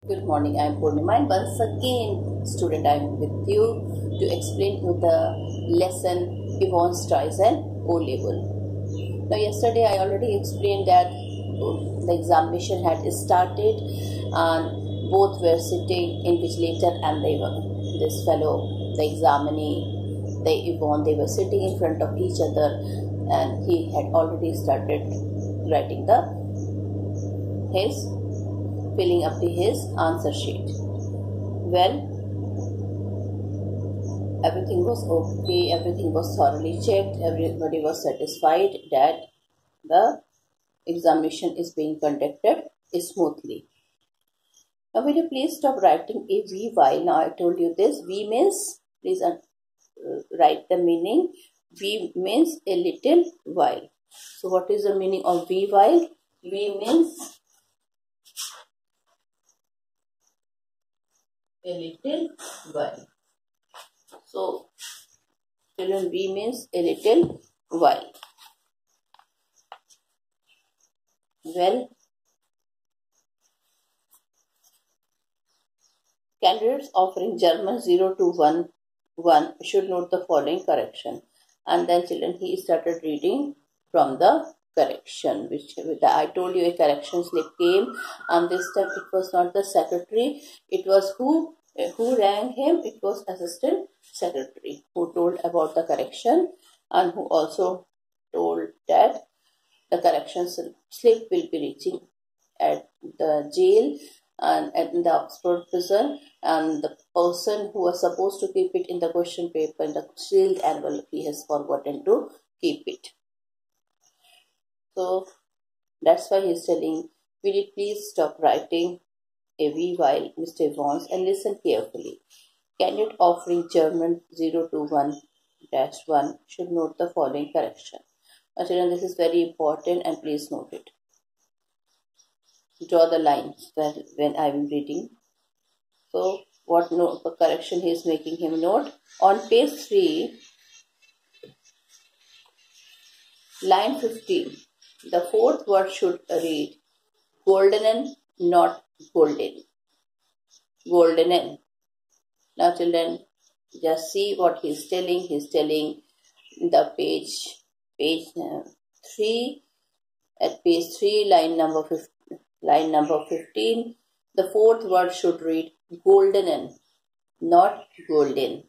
Good morning, I am Purnima and once again student I am with you to explain you the lesson EVANS tries and O level. Now yesterday I already explained that the examination had started and both were sitting, invigilator and this fellow, the examinee, they were sitting in front of each other and he had already started writing filling up his answer sheet. Well, everything was okay, everything was thoroughly checked, everybody was satisfied that the examination is being conducted smoothly. Now will you please stop writing a V while? Now I told you this. V means, please write the meaning. V means a little while. So what is the meaning of V while? V means a little while. So children, V means a little while. Well, candidates offering German 0 to 1 should note the following correction. And then children, he started reading from the correction, which I told you a correction slip came, and this time it was not the secretary, it was who rang him. It was assistant secretary who told about the correction and who also told that the correction slip will be reaching at the jail and at the Oxford prison, and the person who was supposed to keep it in the question paper in the sealed envelope, he has forgotten to keep it. So that's why he's telling, will you please stop writing a V while, Mr. Evans, and listen carefully. Candidate offering German 0 to 1-1 should note the following correction. Now children, this is very important and please note it. Draw the lines when I am reading. So what correction he is making him note? On page 3, line 15, the fourth word should read goldenen, not golden. Goldenen. Now children, just see what he is telling. He is telling the page 3, at page 3, line number 15, the fourth word should read goldenen, not golden.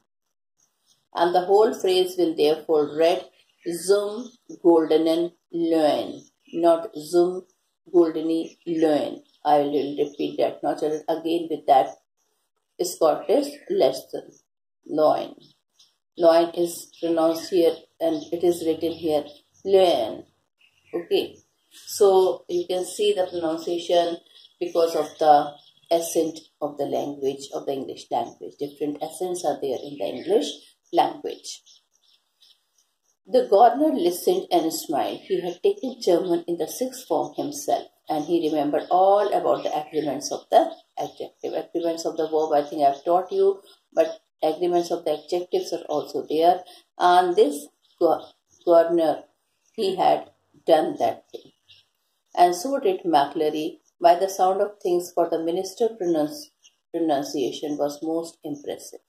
And the whole phrase will therefore read zum goldenen Löwen, not zum goldene Löwen. I will repeat that. Now children, again with that Scottish lesson. Loin. Loin is pronounced here and it is written here Löwen. Okay. So you can see the pronunciation because of the accent of the language, of the English language. Different accents are there in the English language. The gardener listened and smiled. He had taken German in the 6th form himself, and he remembered all about the agreements of the adjective. Agreements of the verb, I think I have taught you, but agreements of the adjectives are also there. And this gardener, he had done that thing. And so did McClary. By the sound of things, for the minister pronunciation was most impressive.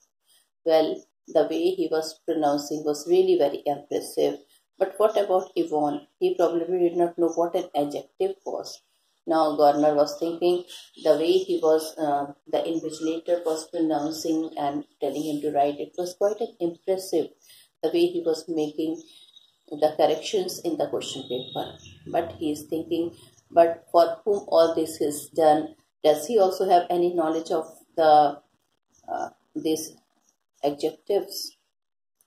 Well, the way he was pronouncing was really very impressive. But what about Yvonne? He probably did not know what an adjective was. Now Garner was thinking the way he was, the invigilator was pronouncing and telling him to write, it was quite an impressive, the way he was making the corrections in the question paper. But he is thinking, but for whom all this is done, does he also have any knowledge of the these adjectives,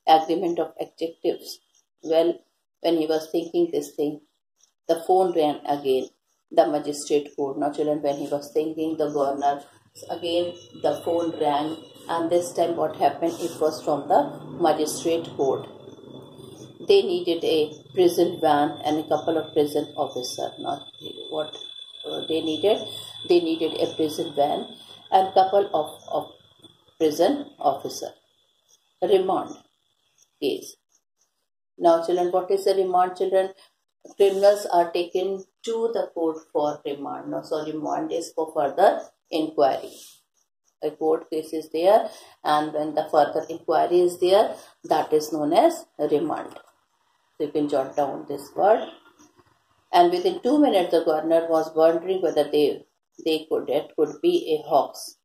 agreement of adjectives? Well, when he was thinking this thing, the phone rang again, the magistrate court. Now children, when he was thinking the governor, again the phone rang, and this time what happened, it was from the magistrate court. They needed a prison van and a couple of prison officers. Not what they needed a prison van and couple of prison officer. Remand case. Now children, what is the remand, children? Criminals are taken to the court for remand. Now, so remand is for further inquiry. A court case is there, and when the further inquiry is there, that is known as remand. So you can jot down this word. And within 2 minutes, the governor was wondering whether it could be a hoax.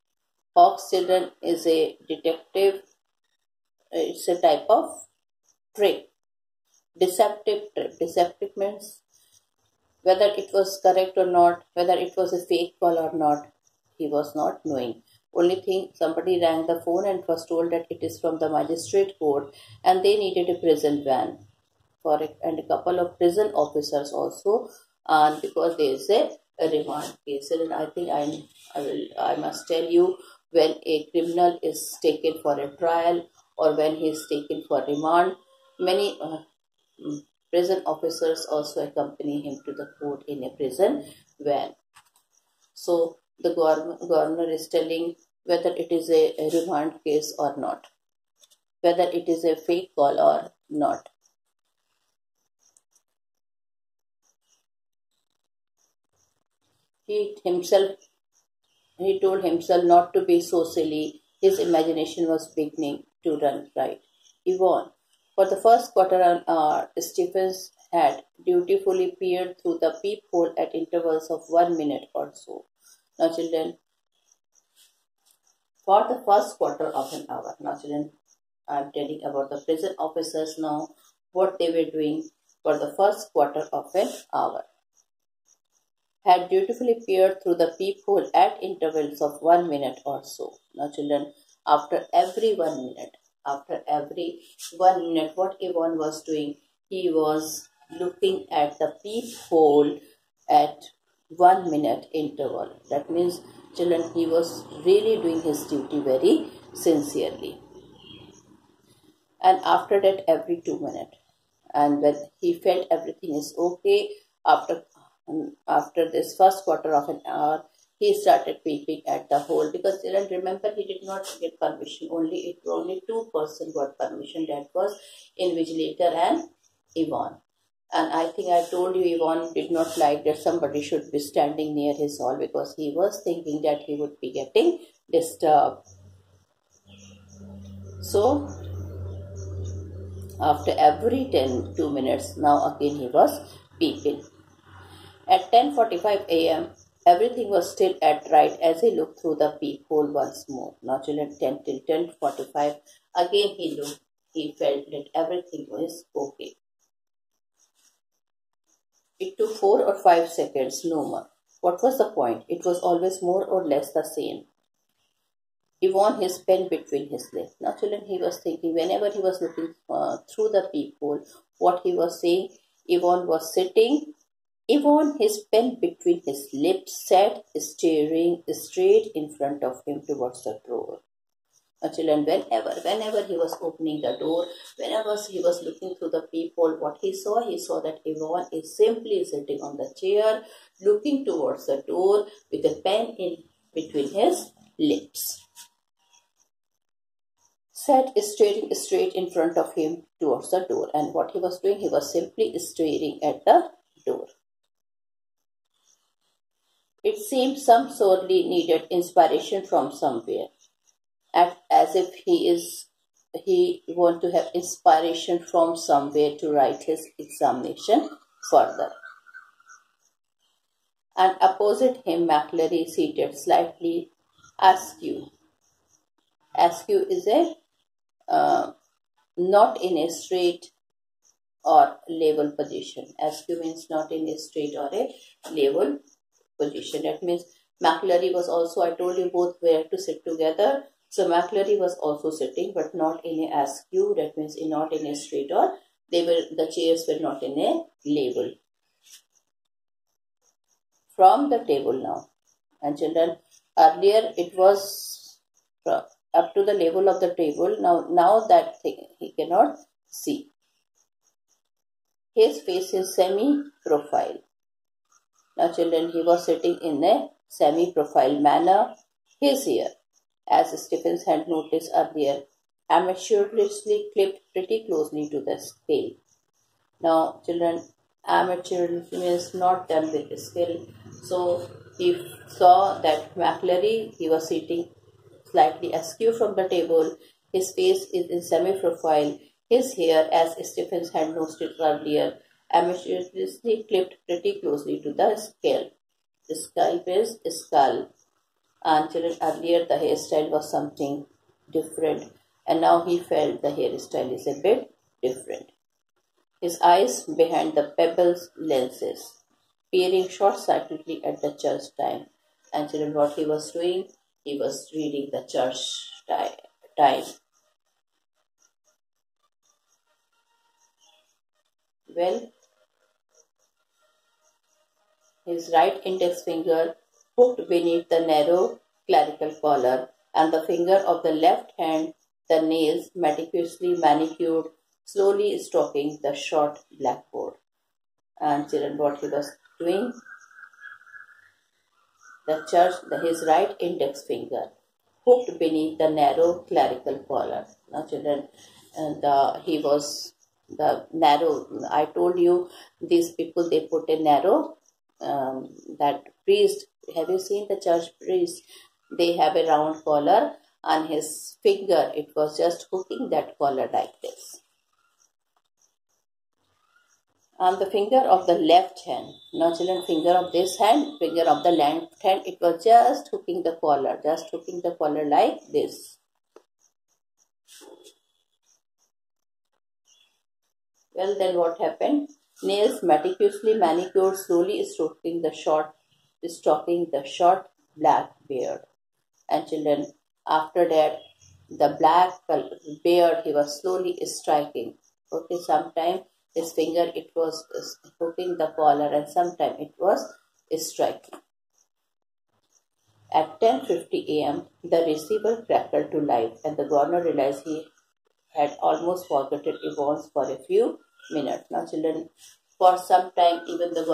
Hoax, children, is a detective. It's a type of trick. Deceptive trick. Deceptive means whether it was correct or not, whether it was a fake call or not, he was not knowing. Only thing, somebody rang the phone and was told that it is from the magistrate court and they needed a prison van for it, and a couple of prison officers also, and because there is a remand case. And I think I must tell you, when a criminal is taken for a trial or when he is taken for remand, many prison officers also accompany him to the court in a prison van. So the governor is telling whether it is a remand case or not, whether it is a fake call or not. He told himself not to be so silly. His imagination was beginning to run right. Yvonne. For the first quarter an hour, Stephens had dutifully peered through the peephole at intervals of 1 minute or so. Now, children, for the first quarter of an hour. Now, children, I am telling about the prison officers now, what they were doing for the first quarter of an hour. Had dutifully peered through the peephole at intervals of 1 minute or so. Now, children, after every 1 minute, what Yvonne was doing, he was looking at the peephole at 1 minute interval. That means, children, he was really doing his duty very sincerely. And after that, every 2 minutes. And when he felt everything is okay, after this first quarter of an hour, he started peeping at the hole, because children, remember, he did not get permission. Only two persons got permission. That was invigilator and Yvonne. And I think I told you, Yvonne did not like that somebody should be standing near his hole, because he was thinking that he would be getting disturbed. So after every 2 minutes, now again he was peeping. At 10:45 a.m., everything was still at right as he looked through the peephole once more. Now, children, 10 till 10:45, again he looked. He felt that everything was okay. It took 4 or 5 seconds, no more. What was the point? It was always more or less the same. Yvonne, his pen between his lips. Now, children, he was thinking, whenever he was looking through the peephole, what he was saying, Yvonne was sitting. Yvonne, his pen between his lips, sat staring straight in front of him towards the door. Now, children, whenever he was opening the door, whenever he was looking through the peephole, what he saw that Yvonne is simply sitting on the chair, looking towards the door with a pen in between his lips. Sat staring straight in front of him towards the door. And what he was doing, he was simply staring at the door. It seemed some sorely needed inspiration from somewhere, as if he want to have inspiration from somewhere to write his examination further. And opposite him, McClary, seated slightly askew. Askew is a not in a straight or level position. Askew means not in a straight or a level position. That means McClary was also, I told you both were to sit together. So McClary was also sitting, but not in a askew. That means not in a straight, or the chairs were not in a level. From the table now. And children, earlier it was up to the level of the table. Now that thing he cannot see. His face is semi-profile. Now, children, he was sitting in a semi-profile manner. His hair, as Stephens had noticed earlier, amateurishly clipped pretty closely to the scale. Now, children, amateur means not done with skill. So, He saw that McClary, he was sitting slightly askew from the table. His face is in semi-profile. His hair, as Stephens had noticed earlier, amateuristically clipped pretty closely to the skull. And earlier the hairstyle was something different, and now he felt the hairstyle is a bit different. His eyes behind the pebbles lenses, peering short-sightedly at the church time. And children, what he was doing? He was reading the church time. Well, his right index finger hooked beneath the narrow clerical collar, and the finger of the left hand, the nails meticulously manicured, slowly stroking the short blackboard. And children, what he was doing? His right index finger hooked beneath the narrow clerical collar. Now, children, the narrow. I told you these people, they put a narrow. That priest. Have you seen the church priest? They have a round collar, and his finger, it was just hooking that collar like this. And the finger of the left hand, now children, finger of this hand, finger of the left hand, it was just hooking the collar like this. Well, then what happened? Nails meticulously manicured, slowly stroking the short black beard. And children, after that, the black beard he was slowly striking. Okay, sometime his finger, it was hooking the collar, and sometime it was striking. At 10:50 a.m., the receiver crackled to life, and the governor realized he had almost forgotten Evans for a few minutes. Now, children, for some time, even the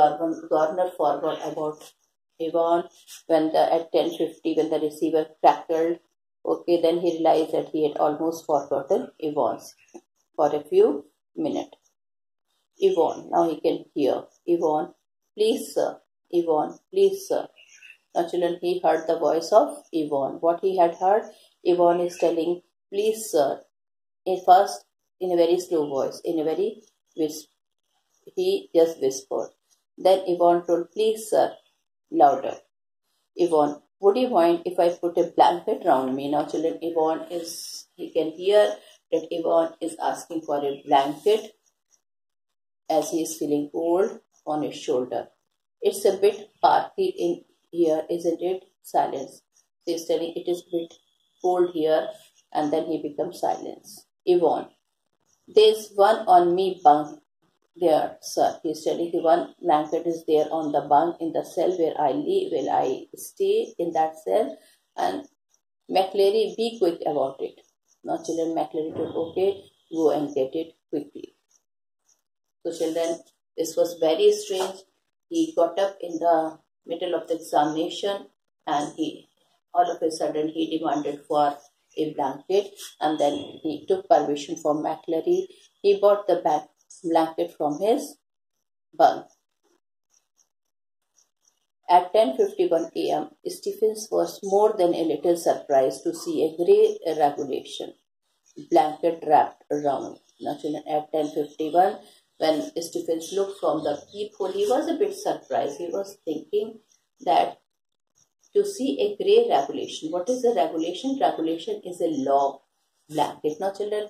governor forgot about Evans at 10:50 when the receiver crackled. Okay, then he realized that he had almost forgotten Evans for a few minutes. Yvonne, now he can hear. Yvonne, please sir. Yvonne, please sir. Now children, he heard the voice of Yvonne. What he had heard, Yvonne is telling, please sir. First, in a very slow voice, in a very whisper. He just whispered. Then Yvonne told, please sir, louder. Yvonne, would you mind if I put a blanket round me? Now children, he can hear that Yvonne is asking for a blanket as he is feeling cold on his shoulder. It's a bit parky in here, isn't it? Silence. He is telling it is a bit cold here, and then he becomes silence. Yvonne, there's one on me bunk there, sir. He is telling the one blanket is there on the bunk in the cell where I live, where I stay in that cell, and McClary, be quick about it. Now children, McClary told, okay, go and get it quickly. So children, this was very strange. He got up in the middle of the examination, and all of a sudden he demanded for a blanket, and then he took permission from McClary. He bought the blanket from his bunk. At 10:51 a.m., Stephens was more than a little surprised to see a grey regulation blanket wrapped around. Now children, at 10:51, when Stephens looked from the peephole, he was a bit surprised. He was thinking that to see a grey regulation. What is the regulation? Regulation is a law blanket. Now children,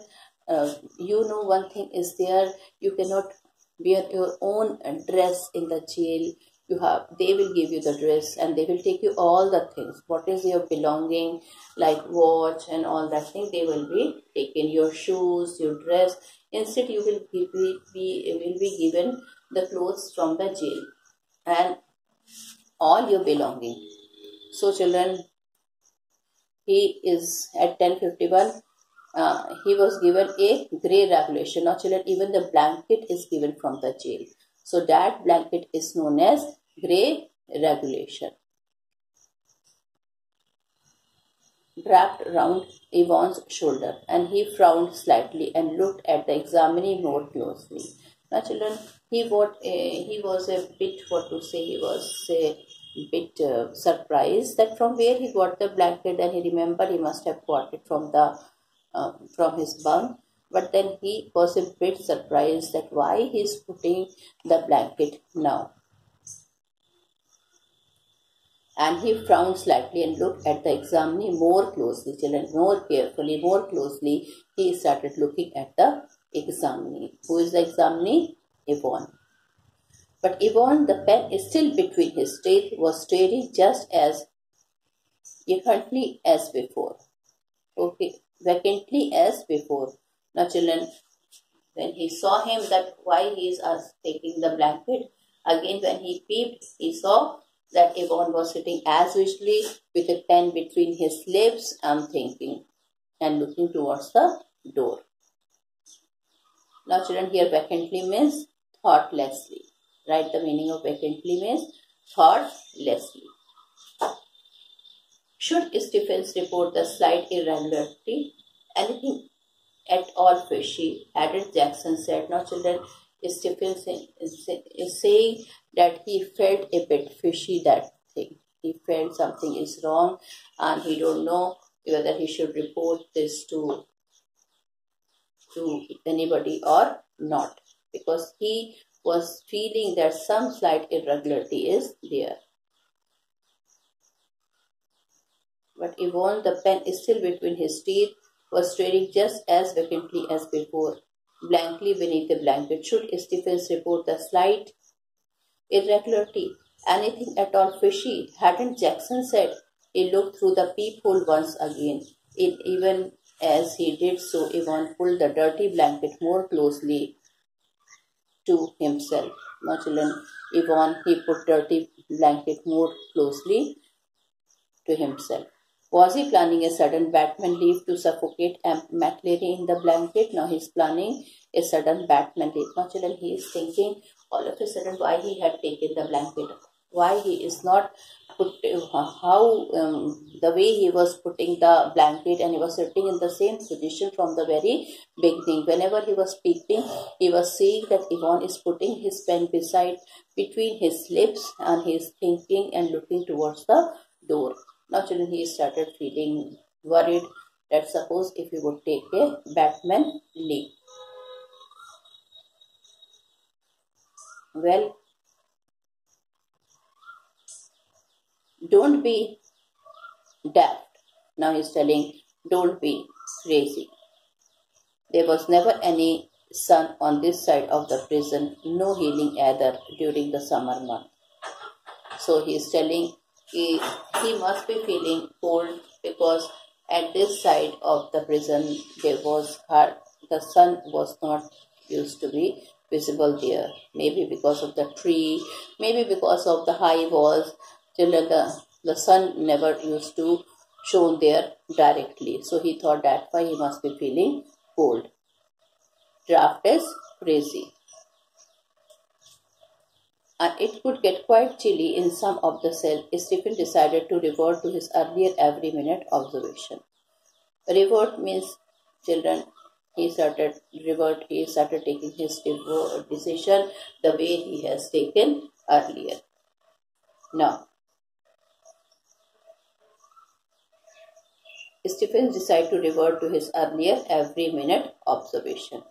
you know one thing is there, you cannot wear your own dress in the jail. They will give you the dress, and they will take you all the things. What is your belonging, like watch and all that thing, they will be taken. Your shoes, your dress. Instead, you will be given the clothes from the jail and all your belonging. So children, he is at 10:51. He was given a grey regulation. Now children, even the blanket is given from the jail. So that blanket is known as grey regulation. Wrapped round Yvonne's shoulder, and he frowned slightly and looked at the examining more closely. Now children, he was a bit, what to say, he was bit surprised that from where he got the blanket, and he remembered he must have got it from his bunk. But then he was a bit surprised that why he is putting the blanket now. And he frowned slightly and looked at the examinee more closely. Children, more carefully, more closely, he started looking at the examinee. Who is the examinee? Yvonne. But Yvonne, the pen is still between his teeth, was staring just as vacantly as before. Okay, vacantly as before. Now, children, when he saw him that why he is taking the blanket, again when he peeped, he saw that Yvonne was sitting as usually with a pen between his lips and thinking and looking towards the door. Now, children, here vacantly means thoughtlessly. Write the meaning of vacantly means thoughtlessly. Should Stephens report the slight irregularity, anything at all fishy, hadn't Jackson said. Now, children, Stephens is saying that he felt a bit fishy, that thing. He felt something is wrong and he don't know whether he should report this to anybody or not, because he was feeling that some slight irregularity is there. But Yvonne, the pen is still between his teeth, was staring just as vacantly as before, blankly beneath the blanket. Should Stephens report the slight irregularity, anything at all fishy, hadn't Jackson said? He looked through the peephole once again. Even as he did so, Yvonne pulled the dirty blanket more closely to himself. Now, children, Yvonne, he put dirty blanket more closely to himself. Was he planning a sudden Batman leap to suffocate McCleary in the blanket? Now he's planning a sudden Batman leap. Now, children, he is thinking all of a sudden why he had taken the blanket. Why he is not the way he was putting the blanket, and he was sitting in the same position from the very beginning. Whenever he was speaking, he was seeing that Yvonne is putting his pen between his lips, and he is thinking and looking towards the door. Now, children, he started feeling worried that suppose if he would take a Batman leap. Well, don't be daft. Now he's telling, don't be crazy. There was never any sun on this side of the prison, no healing either during the summer month. So he's telling he must be feeling cold, because at this side of the prison the sun was not used to be visible there. Maybe because of the tree, maybe because of the high walls, till the sun never used to shone there directly. So he thought that's why he must be feeling cold. Draft is crazy. And it could get quite chilly in some of the cells. Stephen decided to revert to his earlier every minute observation. Revert means, children, he started taking his decision the way he has taken earlier. Now, Stephen decided to revert to his earlier every minute observation.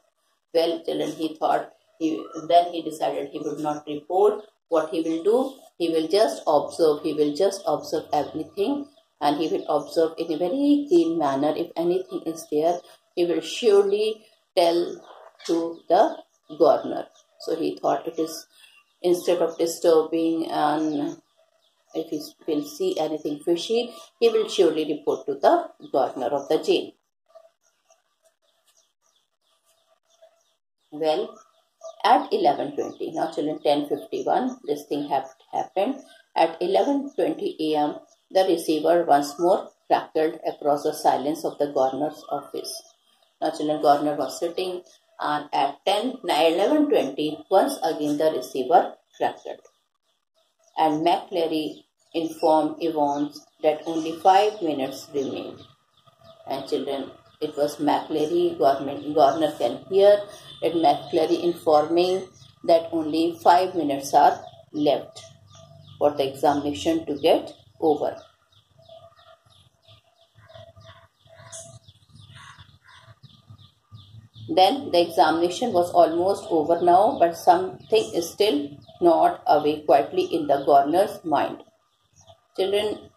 Well, children, he thought, then he decided he would not report. What he will do, he will just observe. He will just observe everything, and he will observe in a very keen manner. If anything is there, he will surely tell to the governor. So he thought it is, instead of disturbing, and if he will see anything fishy, he will surely report to the governor of the jail. Well, at 11:20, now children, 10:51, this thing happened. At 11:20 a.m., the receiver once more crackled across the silence of the governor's office. Now children, governor was sitting, and at 11:20, once again the receiver crackled. And McCleary informed Evans that only 5 minutes remained. And children, it was McCleary, governor can hear that McCleary informing that only 5 minutes are left. for the examination to get over. Then the examination was almost over now, but something is still gnawed away quietly in the governor's mind. Children,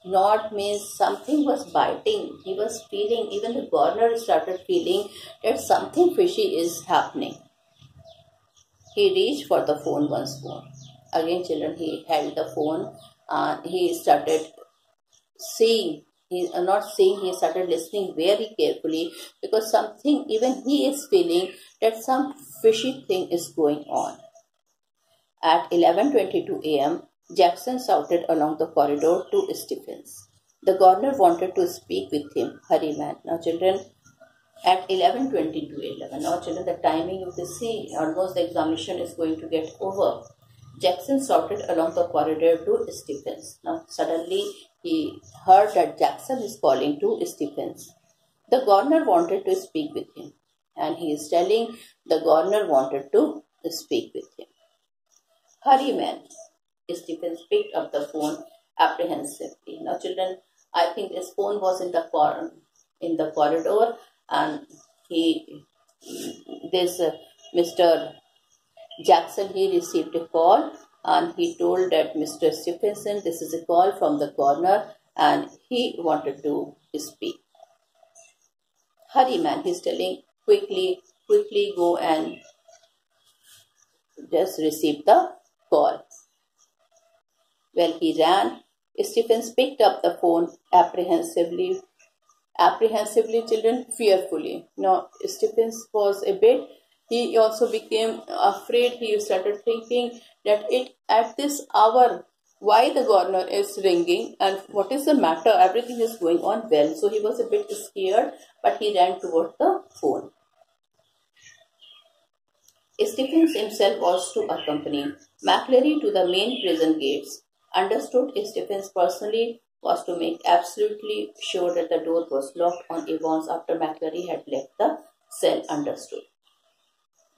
gnawed means something was biting. He was feeling, even the governor started feeling that something fishy is happening. He reached for the phone once more. Again, children, he held the phone and he started seeing. He started listening very carefully, because something, even he is feeling that some fishy thing is going on. At 11:22 a.m., Jackson shouted along the corridor to Stephens. The governor wanted to speak with him. Hurry, man. Now, children, at 11:22 now, children, the timing you can see, almost the examination is going to get over. Jackson shouted along the corridor to Stephens. Now, suddenly, he heard that Jackson is calling to Stephens. The governor wanted to speak with him, and he is telling the governor wanted to speak with him. Hurry, man. Stephens picked up the phone apprehensively. Now, children, I think this phone was in the corridor, and Mr. Jackson, he received a call, and he told that Mr. Stephenson, this is a call from the governor, and he wanted to speak. Hurry, man, he's telling, quickly go and just receive the call. Well, he ran. Stephens picked up the phone apprehensively, children, fearfully. Now, Stephens was a bit, he also became afraid. He started thinking that at this hour, why the governor is ringing and what is the matter? Everything is going on well. So he was a bit scared, but he ran toward the phone. Stephens himself was to accompany McCleary to the main prison gates. Understood, Stephens personally was to make absolutely sure that the door was locked on Evans after McCleary had left the cell. Understood.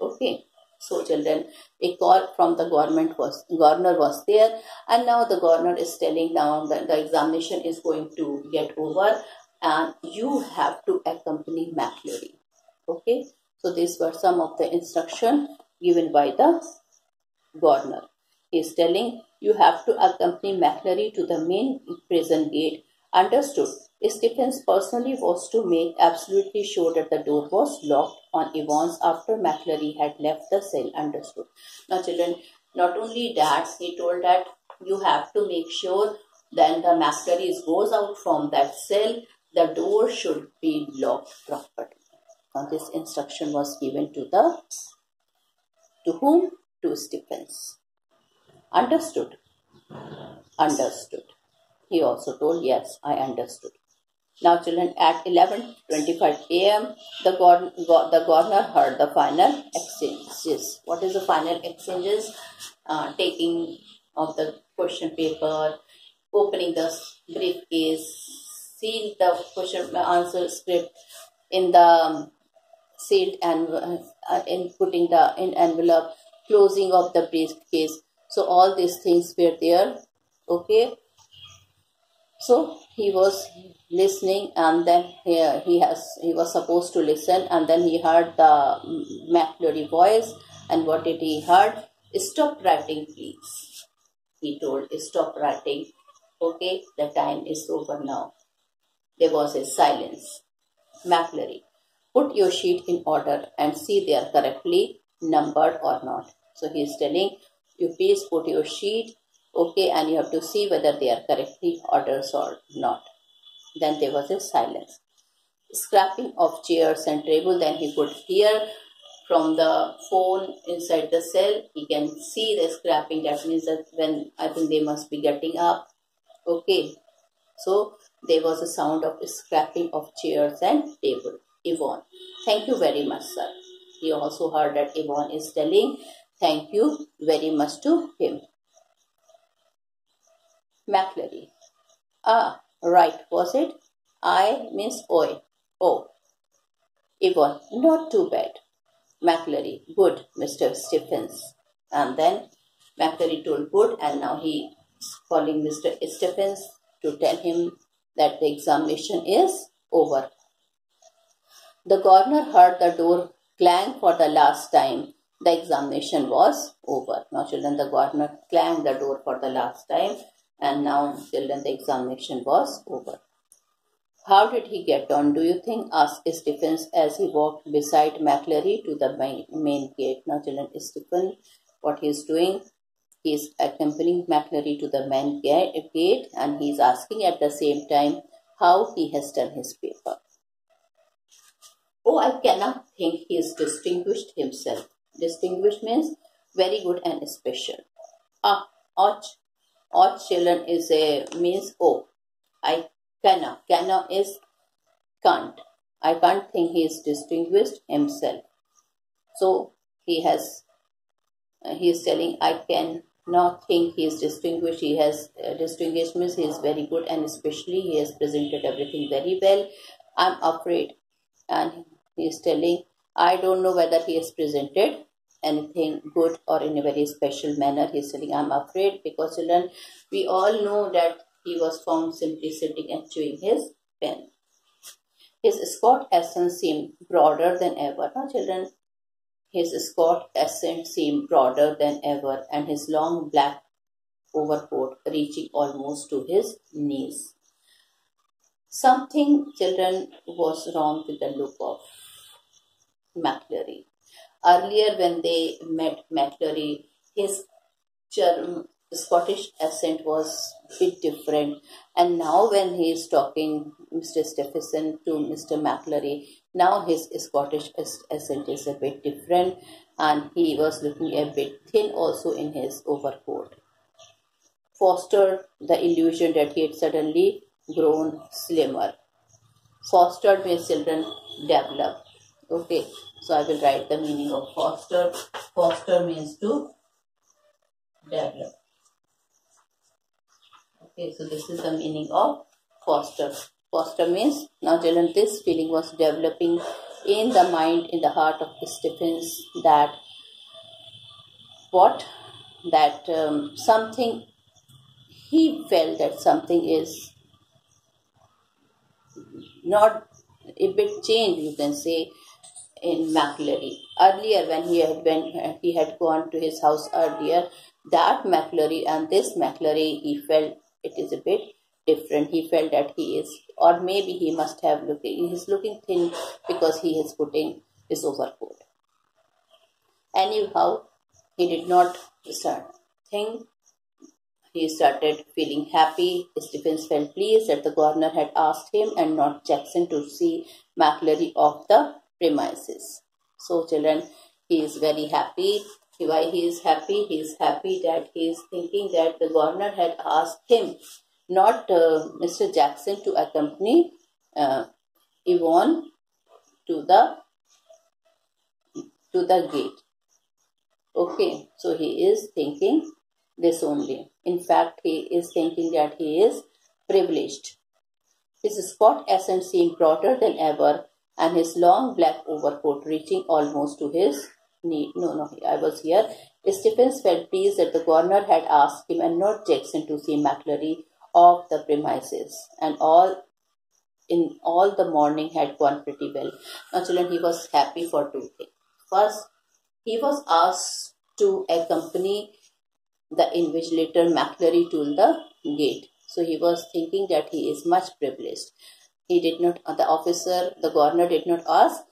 Okay. So, children, a call from the governor was there, and now the governor is telling now that the examination is going to get over, and you have to accompany McCleary. Okay. So, these were some of the instructions given by the governor. He is telling you have to accompany McCleary to the main prison gate. Understood. Stephens personally was to make absolutely sure that the door was locked on Evans after McCleary had left the cell. Understood. Now, children, not only that, he told that you have to make sure then the McCleary goes out from that cell, the door should be locked properly. Now, this instruction was given to whom? To Stephens. Understood? Understood. He also told, yes, I understood. Now, children, at 11:25 a.m., the governor heard the final exchanges. What is the final exchanges? Taking of the question paper, opening the briefcase, seal the question answer script in the sealed and in putting the in envelope, closing of the briefcase. So all these things were there. Okay. So he was listening, and then he was supposed to listen, and then he heard the McCleary voice, and what did he heard? Stop writing, please. He told, stop writing. Okay, the time is over now. There was a silence. McCleary, put your sheet in order and see they are correctly numbered or not. So he is telling you, please put your sheet. Okay, and you have to see whether they are correctly ordered or not. Then there was a silence. Scrapping of chairs and table. Then he could hear from the phone inside the cell. He can see the scrapping. That means that when I think they must be getting up. Okay. So there was a sound of scrapping of chairs and table. Yvonne, thank you very much, sir. He also heard that Yvonne is telling thank you very much to him. McCleary. Ah, right, was it? I means oi. Oh. Yvonne, not too bad. McCleary, good, Mr. Stephens. And then McCleary told good, and now he is calling Mr. Stephens to tell him that the examination is over. The governor heard the door clang for the last time. The examination was over. Now children, the governor clanged the door for the last time, and now children, the examination was over. How did he get on, do you think? Asked Stephens as he walked beside McCleary to the main gate. Now children, Stephen, what he is doing, he is accompanying McCleary to the main gate, and he is asking at the same time how he has done his paper. Oh, I cannot think he is distinguished himself. Distinguished means very good and special. Och children is a means oh. I cannot. Cannot is can't. I can't think he is distinguished himself. So he is telling I cannot think he is distinguished. He has distinguished means he is very good, and especially he has presented everything very well. I'm afraid. And he is telling, I don't know whether he has presented anything good or in a very special manner. He is telling, I'm afraid, because children, we all know that he was found simply sitting and chewing his pen. His Scott accent seemed broader than ever. Now children, his Scott accent seemed broader than ever, and his long black overcoat reaching almost to his knees. Something, children, was wrong with the look of McCleary. Earlier when they met McCleary, his Scottish accent was a bit different, and now when he is talking, Mr. Stephenson, to Mr. McCleary, now his Scottish accent is a bit different, and he was looking a bit thin also in his overcoat. Fostered the illusion that he had suddenly grown slimmer. Fostered means children develop. Okay, so I will write the meaning of foster. Foster means to develop. Okay, so this is the meaning of foster. Foster means, now children, this feeling was developing in the mind, in the heart of Stephens, that something, he felt that something is not a bit changed, you can say, in McCleary. Earlier when he had gone to his house earlier, that McCleary and this McCleary, he felt it is a bit different. He felt that he is, or maybe he must have he's looking thin because he is putting his overcoat. Anyhow, he did not think. He started feeling happy. Stephens felt pleased that the governor had asked him and not Jackson to see McCleary off the premises. So children, he is very happy. Why he is happy? He is happy that he is thinking that the governor had asked him, not Mr. Jackson, to accompany Yvonne to the gate. Okay, so he is thinking this only. In fact, he is thinking that he is privileged. His Scott accent seemed broader than ever, and his long black overcoat reaching almost to his knee. I was here. Stephens felt pleased that the governor had asked him and not Jackson to see McCleary off the premises, and all the morning had gone pretty well. Now children, he was happy for two things. First, he was asked to accompany the invigilator McCleary to the gate. So he was thinking that he is much privileged. He did not, the governor did not ask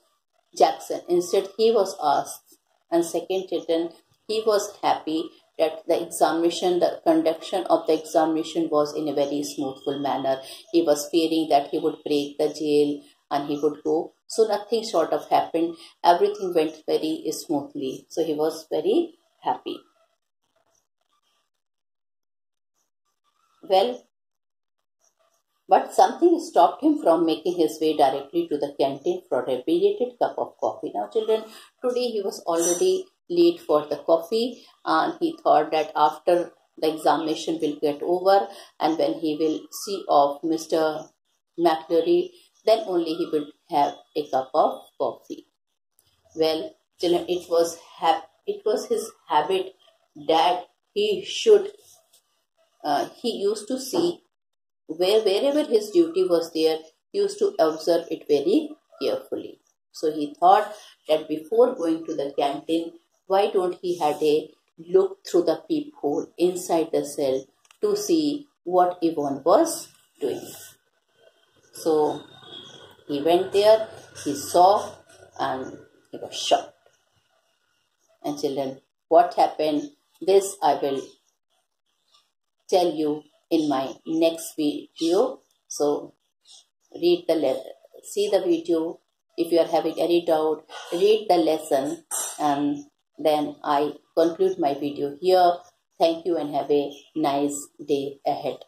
Jackson. Instead, he was asked. And second, children, he was happy that the conduction of the examination was in a very smoothful manner. He was fearing that he would break the jail and he would go. So nothing sort of happened. Everything went very smoothly. So he was very happy. Well, but something stopped him from making his way directly to the canteen for a belated cup of coffee. Now children, today he was already late for the coffee, and he thought that after the examination will get over and when he will see off Mr. McCleary, then only he will have a cup of coffee. Well, children, it was his habit that he should, he used to see wherever his duty was there, he used to observe it very carefully. So he thought that before going to the canteen, why don't he had a look through the peephole inside the cell to see what Yvonne was doing. So he went there, he saw, and he was shocked. And children, what happened? This I will tell you in my next video. So read the see the video. If you are having any doubt, read the lesson, and then I conclude my video here. Thank you and have a nice day ahead.